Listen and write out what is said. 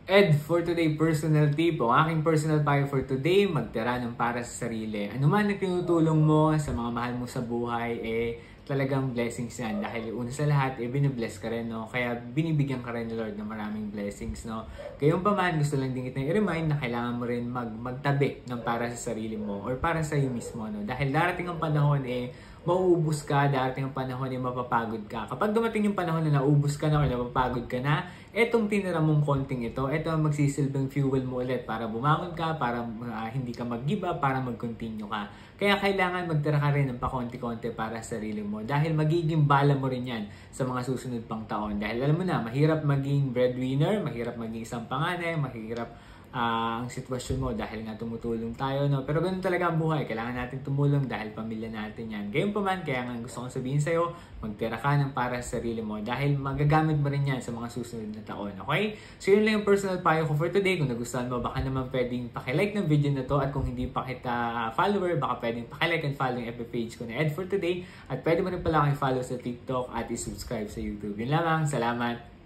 Ed, for today, personal tip. Ang aking personal payo for today, magtira ng para sa sarili. Ano man ang tinutulong mo sa mga mahal mo sa buhay, talagang blessings yan. Dahil una sa lahat, binibless ka rin, no? Kaya binibigyan ka rin ni Lord ng maraming blessings, no? Kayong pa man, gusto lang din kitang i-remind na kailangan mo rin magtabi ng para sa sarili mo or para sa iyo mismo, no? Dahil darating ang panahon, mauubos ka, darating ang panahon mapapagod ka. Kapag dumating yung panahon na naubos ka na o napapagod ka na, etong tinira mong konting ito ang magsisilbing fuel mo ulit para bumangon ka, para hindi ka mag-give up, para mag-continue ka. Kaya kailangan magtira ka rin ng pakonti-konti para sa sarili mo dahil magiging bala mo rin yan sa mga susunod pang taon. Dahil alam mo na, mahirap maging breadwinner, mahirap maging isang panganay, mahirap ang sitwasyon mo dahil nga tumutulong tayo, no? Pero ganun talaga ang buhay. Kailangan natin tumulong dahil pamilya natin yan. Gayun pa man, kaya nga gusto kong sabihin sa'yo, magtira ka ng para sa sarili mo dahil magagamit mo rin yan sa mga susunod na taon. Okay? So yun lang yung personal payo ko for today. Kung nagustuhan mo, baka naman pwedeng pakilike ng video na to, at kung hindi pa kita follower, baka pwedeng pakilike and follow yung FB page ko na Ed for Today, at pwede mo rin pala akong follow sa TikTok at i-subscribe sa YouTube. Yun lamang. Salamat!